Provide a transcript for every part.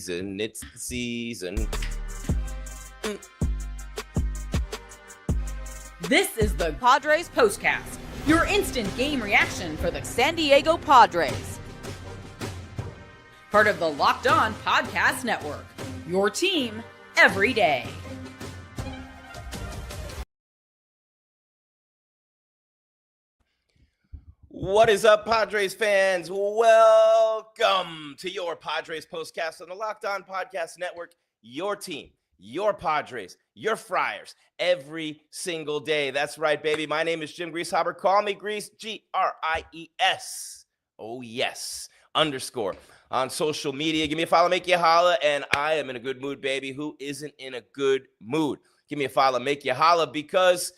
season. It's the season. This is the Padres POSTCAST, your instant game reaction for the San Diego Padres. Part of the Locked On Podcast Network, your team every day. What is up, Padres fans? Welcome to your Padres POSTCAST on the Locked On Podcast Network, your team, your Padres, your Friars, every single day. That's right, baby. My name is Jim Greasehaber. Call me Grease, G-R-I-E-S. Oh, yes, _ on social media. Give me a follow, make you holla, and I am in a good mood, baby. Who isn't in a good mood? Give me a follow, make you holla, because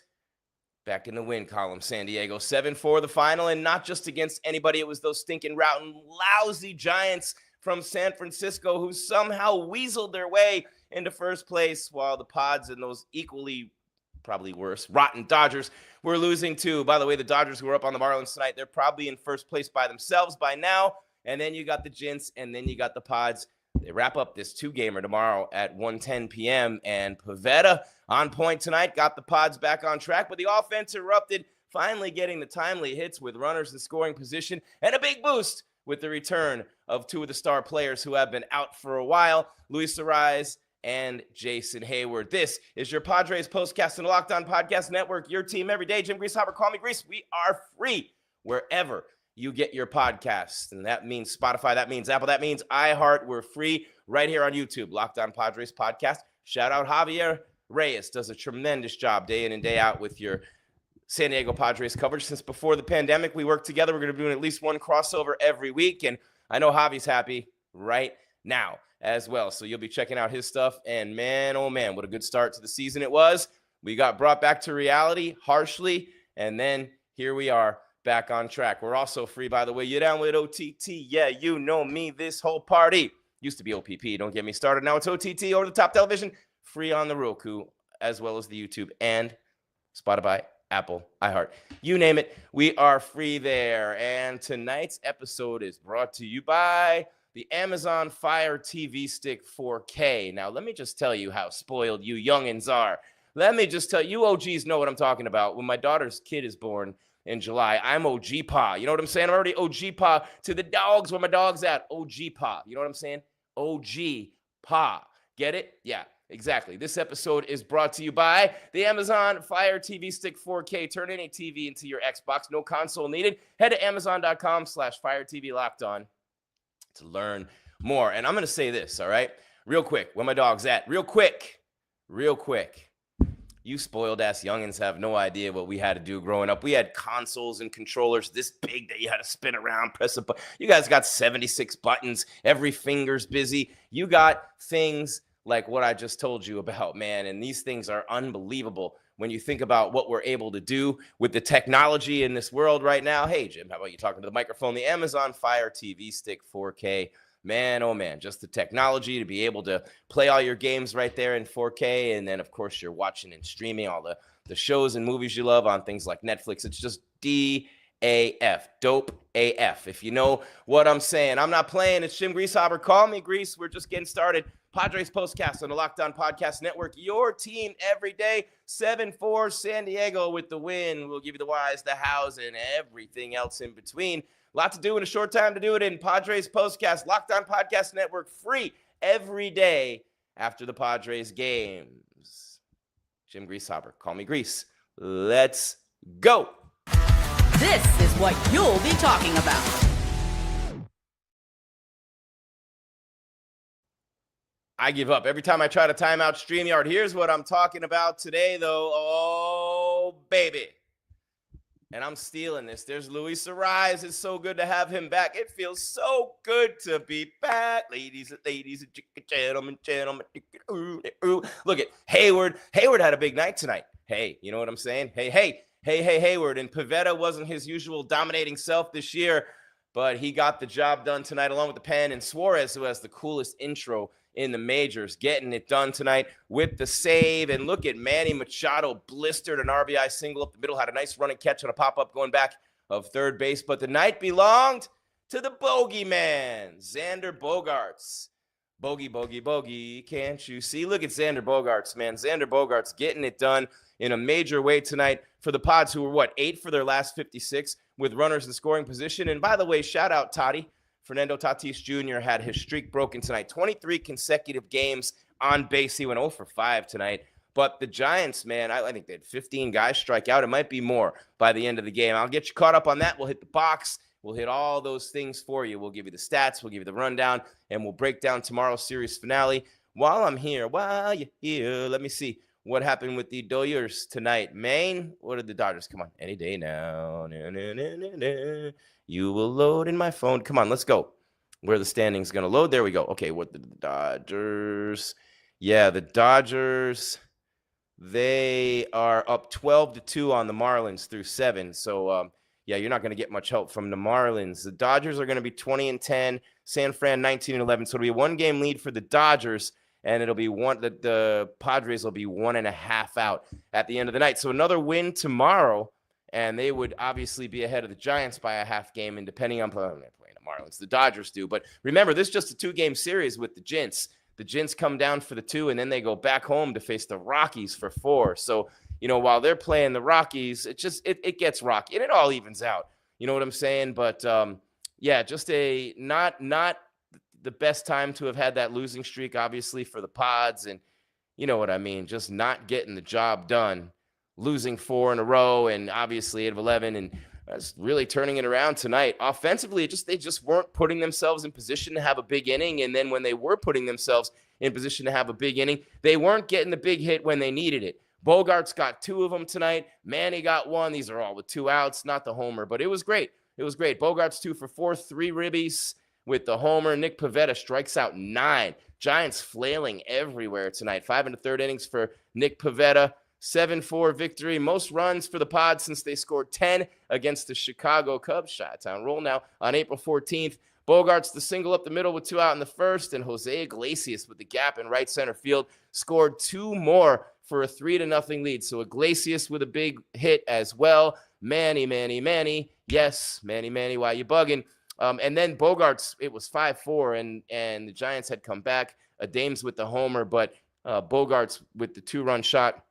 back in the win column, San Diego, 7-4 the final, and not just against anybody. It was those stinking, rotten, lousy Giants from San Francisco who somehow weaseled their way into first place, while the Pods and those equally, probably worse, rotten Dodgers were losing too. By the way, the Dodgers who were up on the Marlins tonight, they're probably in first place by themselves by now. And then you got the Gents, and then you got the Pods. They wrap up this two-gamer tomorrow at 1:10 p.m. And Pivetta on point tonight, got the Pods back on track, but the offense erupted, finally getting the timely hits with runners in scoring position, and a big boost with the return of two of the star players who have been out for a while, Luis Arraez and Jason Heyward. This is your Padres POSTCAST on the Locked On Podcast Network, your team every day. Jim Greasehaber, call me Grease. We are free wherever you get your podcasts, and that means Spotify, that means Apple, that means iHeart. We're free right here on YouTube, Locked On Padres Podcast. Shout out Javier Reyes, does a tremendous job day in and day out with your San Diego Padres coverage. Since before the pandemic, we worked together. We're going to be doing at least one crossover every week, and I know Javi's happy right now as well. So you'll be checking out his stuff, and man, oh man, what a good start to the season it was. We got brought back to reality harshly, and then here we are back on track. We're also free, by the way. You're down with OTT. Yeah, you know me. This whole party used to be OPP. Don't get me started. Now it's OTT, over the top television, free on the Roku, as well as the YouTube and Spotify, Apple, iHeart. You name it, we are free there. And tonight's episode is brought to you by the Amazon Fire TV Stick 4K. Now, let me just tell you how spoiled you youngins are. Let me just tell you, OGs know what I'm talking about. When my daughter's kid is born in July, I'm OG Pa. You know what I'm saying? I'm already OG Pa to the dogs. Where my dog's at? OG Pa. You know what I'm saying? OG Pa. Get it? Yeah, exactly. This episode is brought to you by the Amazon Fire TV Stick 4K. Turn any TV into your Xbox. No console needed. Head to Amazon.com/Fire TV Locked On to learn more. And I'm going to say this, all right? Real quick. Where my dog's at? Real quick. You spoiled-ass youngins have no idea what we had to do growing up. We had consoles and controllers this big that you had to spin around, press a button. You guys got 76 buttons. Every finger's busy. You got things like what I just told you about, man, and these things are unbelievable when you think about what we're able to do with the technology in this world right now. Hey, Jim, how about you talking to the microphone? The Amazon Fire TV Stick 4K. Man, oh man, just the technology to be able to play all your games right there in 4K. And then, of course, you're watching and streaming all the shows and movies you love on things like Netflix. It's just DAF, dope AF, if you know what I'm saying. I'm not playing. It's Jim Greasehaber. Call me Grease. We're just getting started. Padres POSTCAST on the Locked On Podcast Network. Your team every day. 7-4 San Diego with the win. We'll give you the whys, the hows, and everything else in between. A lot to do in a short time to do it in. Padres POSTCAST, Locked On Podcast Network, free every day after the Padres games. Jim Greasehaber, call me Grease. Let's go. This is what you'll be talking about. I give up. Every time I try to time out StreamYard, here's what I'm talking about today, though. Oh, baby. And I'm stealing this. There's Luis Arraez. It's so good to have him back. It feels so good to be back. Ladies and gentlemen. Look at Heyward. Heyward had a big night tonight. Hey, you know what I'm saying? Hey, Heyward. And Pivetta wasn't his usual dominating self this year, but he got the job done tonight along with the pen. And Suarez, who has the coolest intro in the majors, getting it done tonight with the save. And look at Manny Machado, blistered an RBI single up the middle, had a nice running catch on a pop-up going back of third base. But the night belonged to the Bogey man, Xander Bogaerts. Bogey, bogey, bogey. Can't you see? Look at Xander Bogaerts, man. Xander Bogaerts getting it done in a major way tonight for the Pods, who were, 8 for their last 56 with runners in scoring position. And by the way, shout out Toddy. Fernando Tatis Jr. had his streak broken tonight. 23 consecutive games on base. He went 0 for 5 tonight. But the Giants, man, I think they had 15 guys strike out. It might be more by the end of the game. I'll get you caught up on that. We'll hit the box. We'll hit all those things for you. We'll give you the stats. We'll give you the rundown. And we'll break down tomorrow's series finale. While you're here, let me see what happened with the Dodgers tonight. Maine, what did the Dodgers? Come on, any day now. You will load in my phone. Come on, let's go. Where the standings going to load. There we go. Okay, what the Dodgers? Yeah, the Dodgers, they are up 12-2 on the Marlins through 7. So, yeah, you're not going to get much help from the Marlins. The Dodgers are going to be 20-10, San Fran 19-11. So it'll be a 1-game lead for the Dodgers, and it'll be the Padres will be 1.5 out at the end of the night. So another win tomorrow, and they would obviously be ahead of the Giants by a half game, and depending on playing the Marlins, the Dodgers do. But remember, this is just a 2-game series with the Gents. The Gents come down for the 2, and then they go back home to face the Rockies for 4. So, while they're playing the Rockies, it gets rocky, and it all evens out. You know what I'm saying? But, yeah, just a not the best time to have had that losing streak, obviously, for the Pods. And you know what I mean? Just not getting the job done, losing 4 in a row, and obviously 8 of 11, and really turning it around tonight. Offensively, they just weren't putting themselves in position to have a big inning. And then when they were putting themselves in position to have a big inning, they weren't getting the big hit when they needed it. Bogaerts got 2 of them tonight. Manny got 1. These are all with 2 outs, not the homer, but it was great. It was great. Bogaerts 2 for 4, 3 ribbies with the homer. Nick Pivetta strikes out 9. Giants flailing everywhere tonight. 5 1/3 innings for Nick Pivetta. 7-4 victory. Most runs for the Pods since they scored 10 against the Chicago Cubs. Chi-Town roll now on April 14th. Bogaerts the single up the middle with 2 out in the first, and Jose Iglesias with the gap in right center field scored 2 more for a 3-0 lead. So Iglesias with a big hit as well. Manny. Yes, Manny, why you bugging? And then Bogaerts, it was 5-4, and the Giants had come back. Adames with the homer, but Bogaerts with the 2-run shot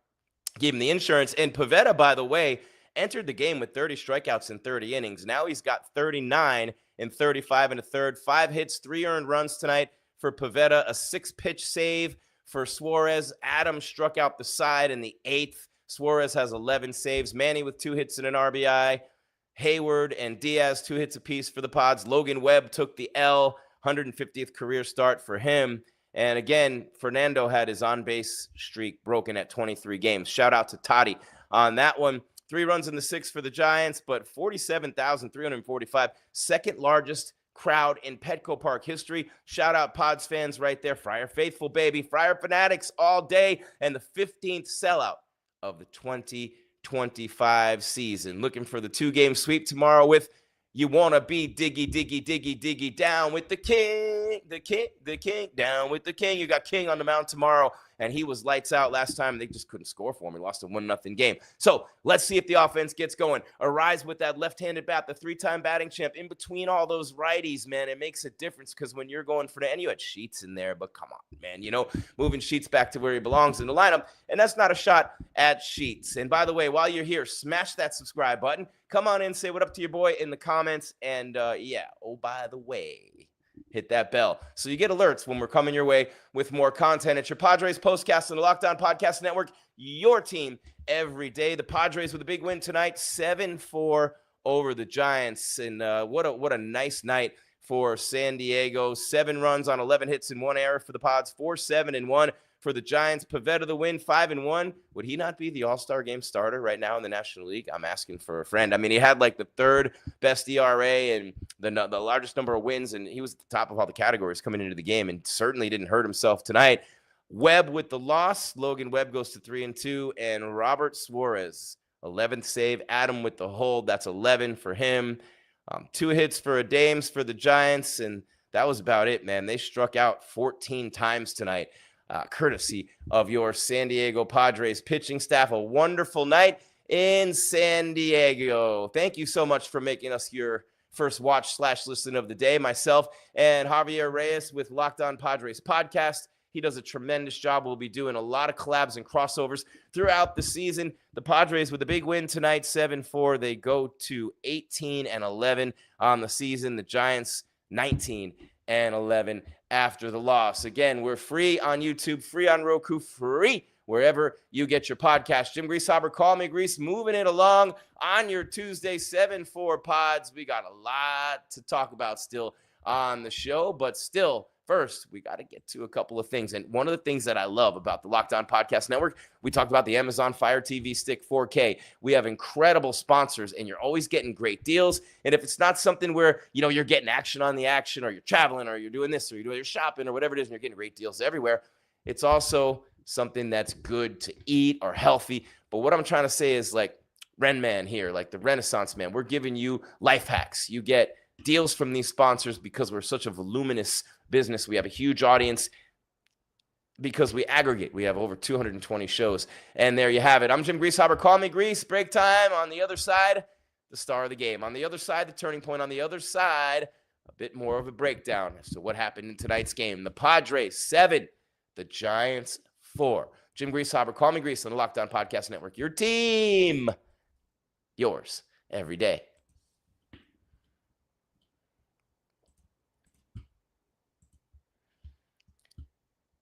gave him the insurance. And Pivetta, by the way, entered the game with 30 strikeouts in 30 innings. Now he's got 39 in 35 1/3. 5 hits, 3 earned runs tonight for Pivetta. A 6-pitch save for Suarez. Adams struck out the side in the 8th. Suarez has 11 saves. Manny with 2 hits and an RBI. Heyward and Diaz, 2 hits apiece for the Pods. Logan Webb took the L. 150th career start for him. And again, Fernando had his on-base streak broken at 23 games. Shout out to Toddy on that one. 3 runs in the 6th for the Giants, but 47,345, second largest crowd in Petco Park history. Shout out Pods fans right there. Friar faithful, baby. Friar fanatics all day. And the 15th sellout of the 2025 season. Looking for the 2-game sweep tomorrow with You Want to Be Diggy down with the king, down with the king. You got King on the mound tomorrow, and he was lights out last time. They just couldn't score for him. He lost a 1-0 game. So let's see if the offense gets going. Arraez with that left-handed bat, the 3-time batting champ, in between all those righties, man. It makes a difference because when you're going for the, and you had Sheets in there, but come on, man, moving Sheets back to where he belongs in the lineup, and that's not a shot at Sheets. And by the way, while you're here, smash that subscribe button. Come on in, say what up to your boy in the comments, and by the way, hit that bell so you get alerts when we're coming your way with more content. It's your Padres POSTCAST on the Locked On Podcast Network, your team every day. The Padres with a big win tonight, 7-4 over the Giants, and what a nice night for San Diego. 7 runs on 11 hits and 1 error for the Pods, 4-7-1 for the Giants. Pivetta the win, 5-1. Would he not be the All-Star Game starter right now in the National League? I'm asking for a friend. I mean, he had like the 3rd best ERA and the largest number of wins, and he was at the top of all the categories coming into the game, and certainly didn't hurt himself tonight. Webb with the loss. Logan Webb goes to 3-2, and Robert Suarez, 11th save. Adam with the hold. That's 11 for him. 2 hits for Adames for the Giants, and that was about it, man. They struck out 14 times tonight. Courtesy of your San Diego Padres pitching staff. A wonderful night in San Diego. Thank you so much for making us your first watch/listen of the day. Myself and Javier Arraez with Locked On Padres podcast. He does a tremendous job. We'll be doing a lot of collabs and crossovers throughout the season. The Padres with a big win tonight, 7-4. They go to 18-11 on the season. The Giants 19-11 after the loss. Again, we're free on YouTube, free on Roku, free wherever you get your podcast. Jim Greasehaber, call me Grease, moving it along on your Tuesday 7-4 pods. We got a lot to talk about still on the show, but still, first, we got to get to a couple of things. And one of the things that I love about the Locked On Podcast Network, we talked about the Amazon Fire TV Stick 4K. We have incredible sponsors, and you're always getting great deals. And if it's not something where, you're getting action on the action, or you're traveling, or you're doing this, or you're shopping, or whatever it is, and you're getting great deals everywhere, it's also something that's good to eat or healthy. But what I'm trying to say is, like Ren Man here, like the Renaissance Man, we're giving you life hacks. You get deals from these sponsors because we're such a voluminous business. We have a huge audience because we aggregate. We have over 220 shows. And there you have it. I'm Jim Greasehaber. Call me Grease. Break time. On the other side, the star of the game. On the other side, the turning point. On the other side, a bit more of a breakdown as to what happened in tonight's game. The Padres 7, the Giants 4. Jim Greasehaber. Call me Grease on the Locked On Podcast Network. Your team, yours every day.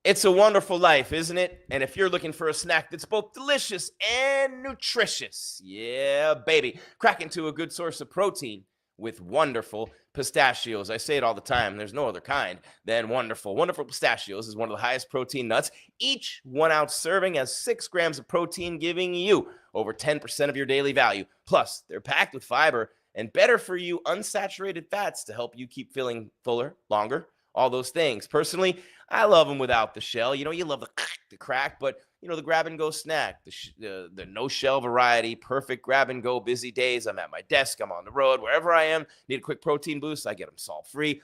It's a wonderful life, isn't it? And if you're looking for a snack that's both delicious and nutritious, yeah, baby, crack into a good source of protein with wonderful pistachios. I say it all the time. There's no other kind than wonderful. Wonderful pistachios is one of the highest protein nuts. Each 1 ounce serving has 6 grams of protein, giving you over 10% of your daily value. Plus, they're packed with fiber and better for you unsaturated fats to help you keep feeling fuller, longer, all those things. Personally, I love them without the shell. You love the crack, but, the grab-and-go snack, the no-shell variety, perfect grab-and-go busy days. I'm at my desk. I'm on the road. Wherever I am, need a quick protein boost. I get them salt-free.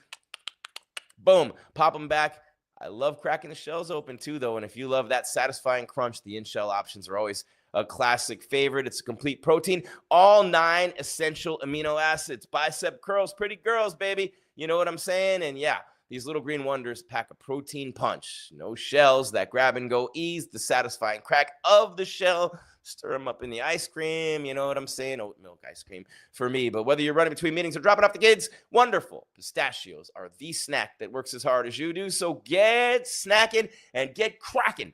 Boom. Pop them back. I love cracking the shells open, too, though, and if you love that satisfying crunch, the in-shell options are always a classic favorite. It's a complete protein. All 9 essential amino acids. Bicep curls, pretty girls, baby. You know what I'm saying? And, yeah. These little green wonders pack a protein punch. No shells, that grab and go ease, the satisfying crack of the shell. Stir them up in the ice cream. You know what I'm saying? Oat milk ice cream for me. But whether you're running between meetings or dropping off the kids, wonderful pistachios are the snack that works as hard as you do. So get snacking and get cracking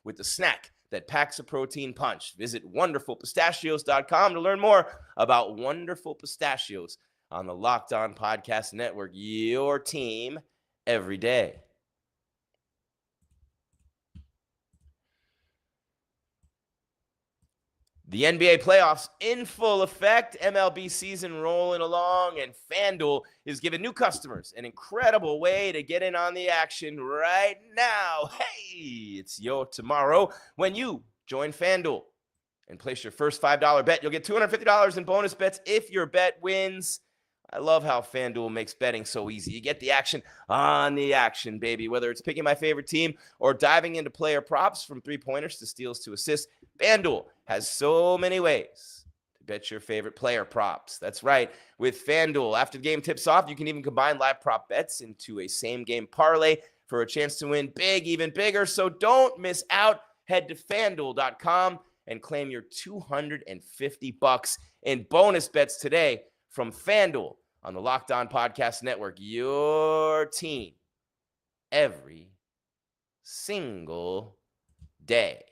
with the snack that packs a protein punch. Visit wonderfulpistachios.com to learn more about Wonderful Pistachios on the Locked On Podcast Network, your team every day. The NBA playoffs in full effect, MLB season rolling along, and FanDuel is giving new customers an incredible way to get in on the action right now. Hey, it's your tomorrow when you join FanDuel and place your first $5 bet. You'll get $250 in bonus bets if your bet wins. I love how FanDuel makes betting so easy. You get the action on the action, baby. Whether it's picking my favorite team or diving into player props from three-pointers to steals to assists, FanDuel has so many ways to bet your favorite player props. That's right. With FanDuel, after the game tips off, you can even combine live prop bets into a same-game parlay for a chance to win big, even bigger. So don't miss out. Head to FanDuel.com and claim your $250 in bonus bets today from FanDuel on the Locked On Podcast Network, your team every single day.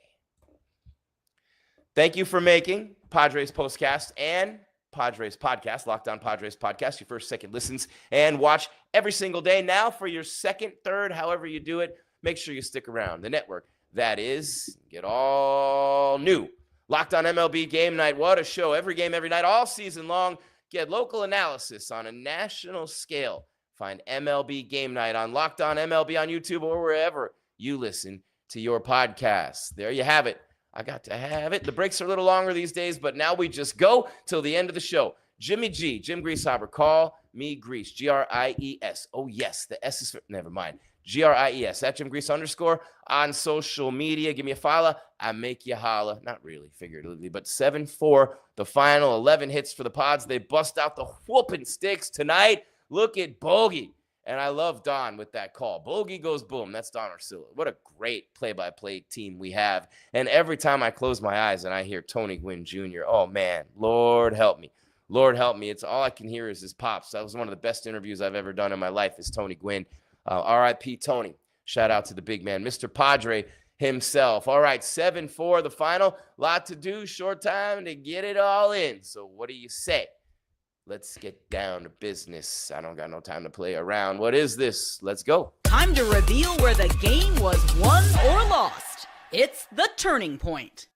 Thank you for making Padres POSTCAST and Padres Podcast, Locked On Padres Podcast, your first, second listens and watch every single day. Now for your second, third, however you do it, make sure you stick around. The network, that is, get all new. Locked On MLB Game Night. What a show. Every game, every night, all season long. Get local analysis on a national scale. Find MLB Game Night on Locked On MLB on YouTube or wherever you listen to your podcasts. There you have it. I got to have it. The breaks are a little longer these days, but now we just go till the end of the show. Jimmy G, Jim Greasehaber, call me Grease, Gries. Oh, yes, the S is for, never mind. Gries, at Jim Grease _ on social media. Give me a follow. I make you holla. Not really, figuratively, but 7-4, the final 11 hits for the Pods. They bust out the whooping sticks tonight. Look at Bogey. And I love Don with that call. Bogey goes boom. That's Don Orsillo. What a great play-by-play team we have. And every time I close my eyes and I hear Tony Gwynn Jr., oh, man, Lord help me. Lord help me. It's all I can hear is his pops. That was one of the best interviews I've ever done in my life is Tony Gwynn. R.I.P. Tony. Shout out to the big man, Mr. Padre himself. All right, 7-4, the final. Lot to do, short time to get it all in. So what do you say? Let's get down to business. I don't got no time to play around. What is this? Let's go. Time to reveal where the game was won or lost. It's the turning point.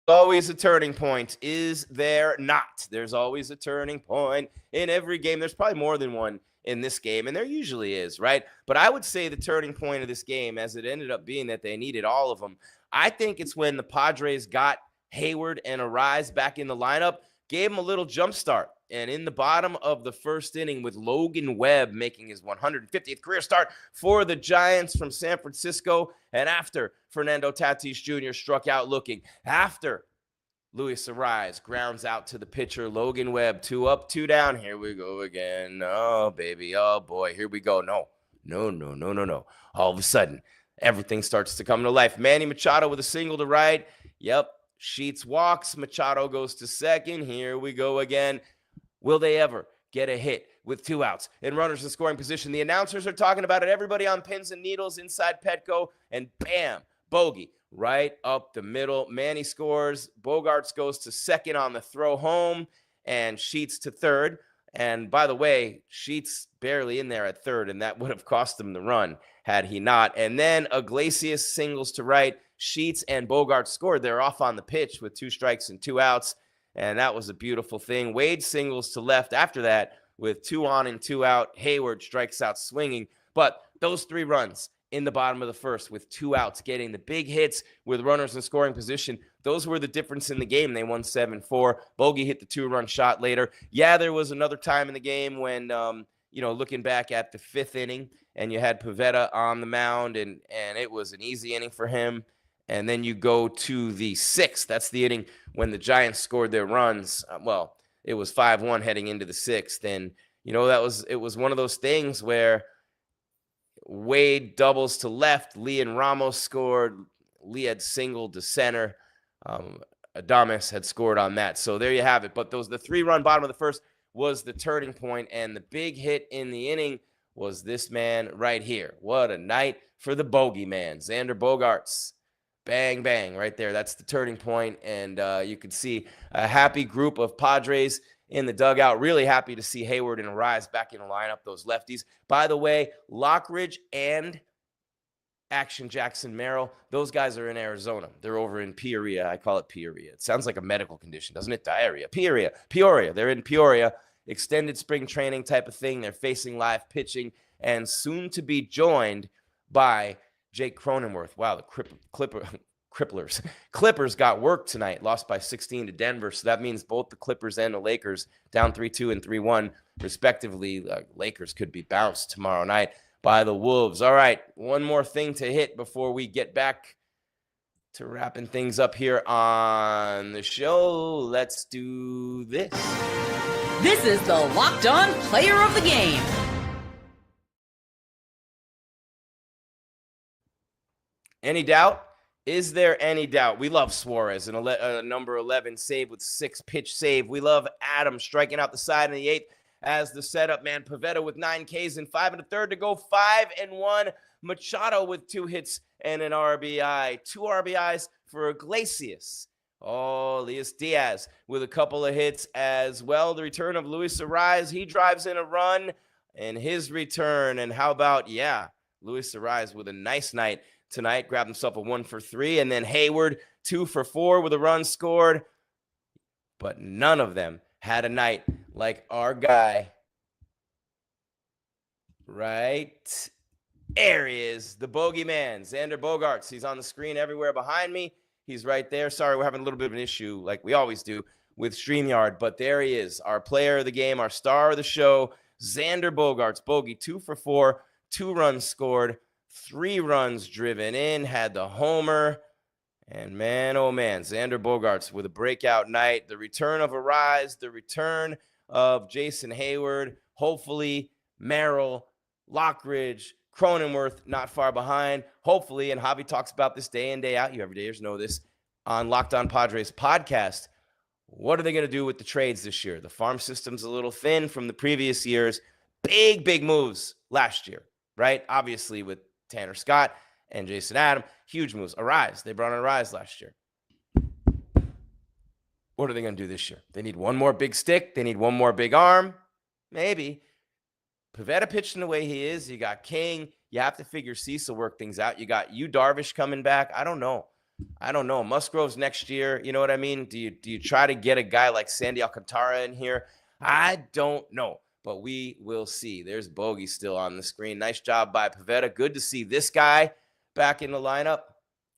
Always a turning point. Is there not? There's always a turning point in every game. There's probably more than one in this game, and there usually is, right? But I would say the turning point of this game, as it ended up being that they needed all of them, I think it's when the Padres got Heyward and Arraez back in the lineup, gave him a little jump start. And in the bottom of the first inning with Logan Webb making his 150th career start for the Giants from San Francisco, and after Fernando Tatis Jr. struck out looking, after Luis Arraez grounds out to the pitcher, Logan Webb, 2 up, 2 down. Here we go again. Oh, baby. Oh, boy. Here we go. No. All of a sudden, everything starts to come to life. Manny Machado with a single to right. Yep. Sheets walks. Machado goes to second. Here we go again. Will they ever get a hit with 2 outs and runners in scoring position? The announcers are talking about it. Everybody on pins and needles inside Petco. And bam, Bogey. Right up the middle. Manny scores. Bogaerts goes to second on the throw home, and Sheets to third. And by the way, Sheets barely in there at third, and that would have cost him the run had he not. And then Iglesias singles to right. Sheets and Bogaerts scored. They're off on the pitch with 2 strikes and 2 outs, and that was a beautiful thing. Wade singles to left after that with 2 on and 2 out. Heyward strikes out swinging. But those 3 runs in the bottom of the first with 2 outs, getting the big hits with runners in scoring position. Those were the difference in the game. They won 7-4. Bogey hit the 2-run shot later. Yeah, there was another time in the game when, looking back at the 5th inning, and you had Pivetta on the mound, and it was an easy inning for him. And then you go to the 6th. That's the inning when the Giants scored their runs. It was 5-1 heading into the 6th. And, it was one of those things where Wade doubles to left. Leon Ramos scored. Lee had singled to center. Adames had scored on that. So there you have it. But the 3-run bottom of the first was the turning point, and the big hit in the inning was this man right here. What a night for the Bogey man, Xander Bogaerts. Bang, bang, right there. That's the turning point, and you can see a happy group of Padres in the dugout. Really happy to see Heyward and Arraez back in the lineup, those lefties. By the way, Lockridge and Action Jackson Merrill, those guys are in Arizona. They're over in Peoria. I call it Peoria. It sounds like a medical condition, doesn't it? Diarrhea. Peoria. They're in Peoria. Extended spring training type of thing. They're facing live pitching and soon to be joined by Jake Cronenworth. Wow, the Clippers got work tonight, lost by 16 to Denver. So that means both the Clippers and the Lakers down 3-2 and 3-1, respectively. Lakers could be bounced tomorrow night by the Wolves. All right, one more thing to hit before we get back to wrapping things up here on the show. Let's do this. This is the Locked On Player of the Game. Any doubt? Is there any doubt? We love Suarez, a number 11 save with 6-pitch save. We love Adams striking out the side in the 8th as the setup man. Pivetta with 9 Ks and 5 1/3 to go 5-1. Machado with 2 hits and an RBI. 2 RBIs for Iglesias. Oh, Elias Diaz with a couple of hits as well. The return of Luis Arraez. He drives in a run in his return. And how about, Luis Arraez with a nice night tonight. Grabbed himself a 1 for 3. And then Heyward, 2 for 4 with a run scored. But none of them had a night like our guy. Right there he is, the bogeyman, Xander Bogaerts. He's on the screen everywhere behind me. He's right there. Sorry, we're having a little bit of an issue, like we always do, with StreamYard. But there he is, our player of the game, our star of the show, Xander Bogaerts. Bogey, 2 for 4. 2 runs scored, 3 runs driven in, had the homer. And man, oh man, Xander Bogaerts with a breakout night. The return of Arraez, the return of Jason Heyward, hopefully Merrill, Lockridge, Cronenworth not far behind. Hopefully, and Javi talks about this day in, day out. You everydayers know this on Locked On Padres podcast. What are they going to do with the trades this year? The farm system's a little thin from the previous years. Big moves last year, right? Obviously with Tanner Scott and Jason Adam, huge moves. Arraez, they brought in Arraez last year. What are they going to do this year? They need one more big stick. They need one more big arm. Maybe. Pivetta pitching the way he is. You got King. You have to figure Cease will work things out. You got Darvish coming back. I don't know. Musgrove's next year. You know what I mean? Do you try to get a guy like Sandy Alcantara in here? I don't know, but we will see. There's Bogey still on the screen. Nice job by Pivetta. Good to see this guy back in the lineup.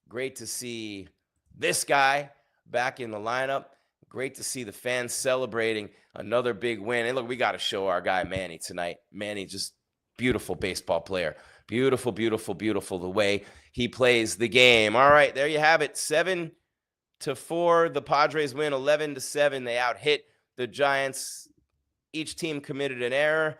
Great to see this guy back in the lineup. Great to see the fans celebrating another big win. And look, we got to show our guy Manny tonight. Manny, just beautiful baseball player. Beautiful the way he plays the game. All right, there you have it. 7-4. The Padres win 11-7. They out-hit the Giants. Each team committed an error.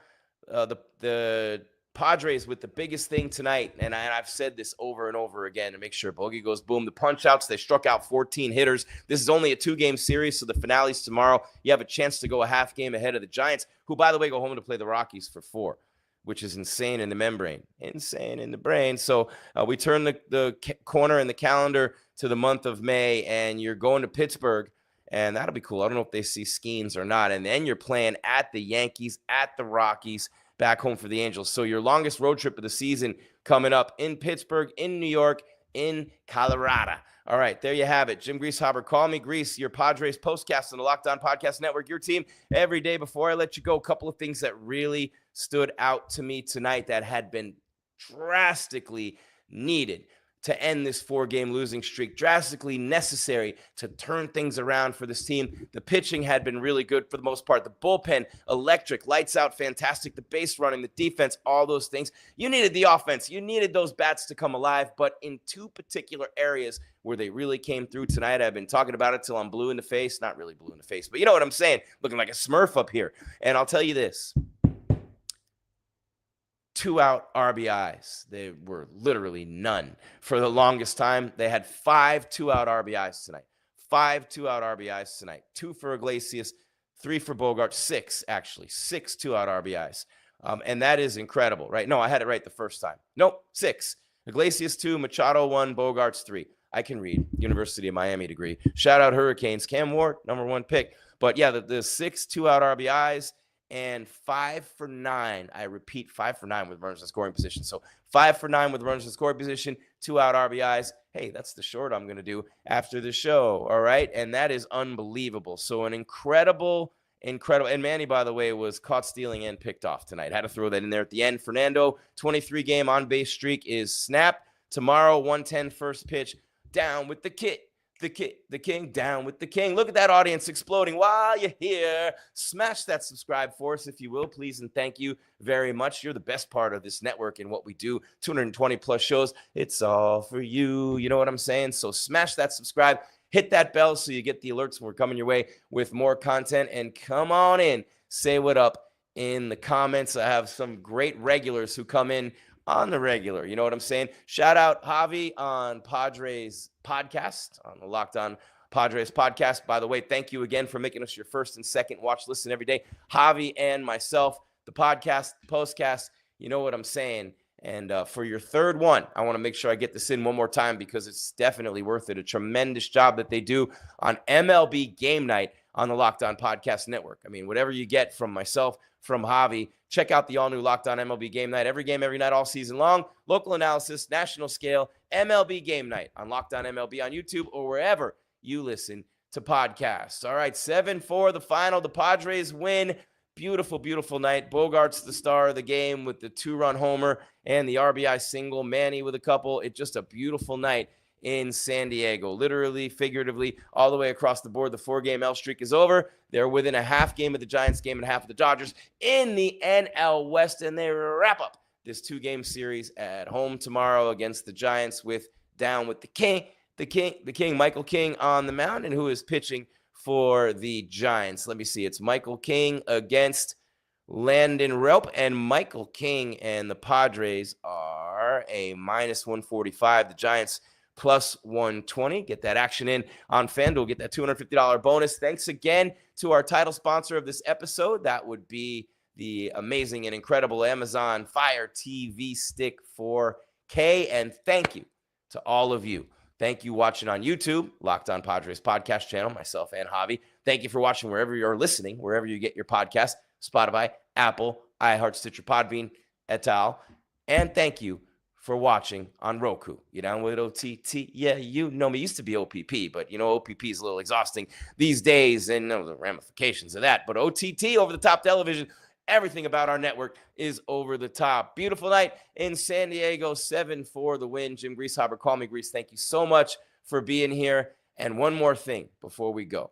The Padres with the biggest thing tonight, and I've said this over and over again to make sure Bogey goes boom. The punch-outs, they struck out 14 hitters. This is only a 2-game series, so the finale's tomorrow. You have a chance to go a half game ahead of the Giants, who, by the way, go home to play the Rockies for 4, which is insane in the membrane. Insane in the brain. So we turn the corner in the calendar to the month of May, and you're going to Pittsburgh, and that'll be cool. I don't know if they see Skeens or not. And then you're playing at the Yankees, at the Rockies, back home for the Angels. So your longest road trip of the season coming up in Pittsburgh, in New York, in Colorado. All right, there you have it. Jim Greasehaber, call me Grease, your Padres postcast on the Locked On Podcast Network, your team every day. Before I let you go, a couple of things that really stood out to me tonight that had been drastically needed to end this 4-game losing streak, drastically necessary to turn things around for this team. The pitching had been really good for the most part. The bullpen, electric, lights out, fantastic. The base running, the defense, all those things. You needed the offense. You needed those bats to come alive. But in 2 particular areas where they really came through tonight, I've been talking about it till I'm blue in the face. Not really blue in the face, but you know what I'm saying. Looking like a Smurf up here. And I'll tell you this. 2-out RBIs. They were literally none. For the longest time, they had 5 2-out RBIs tonight. 5 2-out RBIs tonight. 2 for Iglesias, 3 for Bogaerts, 6 actually. 6 2-out RBIs. And that is incredible, right? No, I had it right the first time. Nope, 6. Iglesias 2, Machado 1, Bogaerts 3. I can read. University of Miami degree. Shout out Hurricanes. Cam Ward, number 1 pick. But yeah, the 6 2-out RBIs. And 5 for 9. I repeat, 5 for 9 with runners in scoring position. So 5 for 9 with runners in scoring position, 2-out RBIs. Hey, that's the short I'm going to do after the show. All right. And that is unbelievable. So an incredible. And Manny, by the way, was caught stealing and picked off tonight. Had to throw that in there at the end. Fernando, 23-game on-base streak is snapped. Tomorrow, 1:10 first pitch. Down with the kit. The king, down with the king. Look at that audience exploding while you're here. Smash that subscribe for us, if you will, please, and thank you very much. You're the best part of this network and what we do. 220-plus shows. It's all for you. You know what I'm saying? So smash that subscribe. Hit that bell so you get the alerts when we're coming your way with more content. And come on in. Say what up in the comments. I have some great regulars who come in on the regular. You know what I'm saying? Shout out Javi on Padres podcast, on the Locked On Padres podcast. By the way, thank you again for making us your first and second watch listen every day. Javi and myself, the podcast, the postcast, you know what I'm saying? And for your third one, I want to make sure I get this in one more time because it's definitely worth it. A tremendous job that they do on MLB Game Night on the Locked On Podcast Network. I mean, whatever you get from myself, from Javi, check out the all-new Locked On MLB Game Night. Every game, every night, all season long. Local analysis, national scale, MLB Game Night on Locked On MLB on YouTube or wherever you listen to podcasts. All right, 7-4, the final. The Padres win. Beautiful, beautiful night. Bogaerts, the star of the game with the 2-run homer and the RBI single. Manny with a couple. It's just a beautiful night in San Diego. Literally, figuratively, all the way across the board. The 4-game L streak is over. They're within a half game of the Giants, game and a half of the Dodgers in the NL West, and they wrap up this 2-game series at home tomorrow against the Giants with the King, Michael King on the mound, and who is pitching for the Giants. Let me see. It's Michael King against Landon Relp, and Michael King and the Padres are a -145. The Giants +120. Get that action in on FanDuel. Get that $250 bonus. Thanks again to our title sponsor of this episode. That would be the amazing and incredible Amazon Fire TV Stick 4K. And thank you to all of you. Thank you watching on YouTube, Locked On Padres podcast channel, myself and Javi. Thank you for watching wherever you're listening, wherever you get your podcast, Spotify, Apple, iHeart, Stitcher, Podbean, et al. And thank you for watching on Roku. You down with OTT? Yeah, you know me. Used to be OPP, but OPP is a little exhausting these days, and the ramifications of that. But OTT, over the top television, everything about our network is over the top. Beautiful night in San Diego, 7 for the win. Jim Grieshaber, call me Grease. Thank you so much for being here. And one more thing before we go.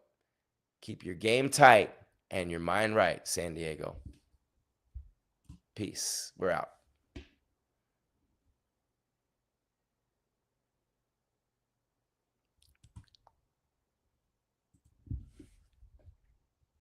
Keep your game tight and your mind right, San Diego. Peace. We're out.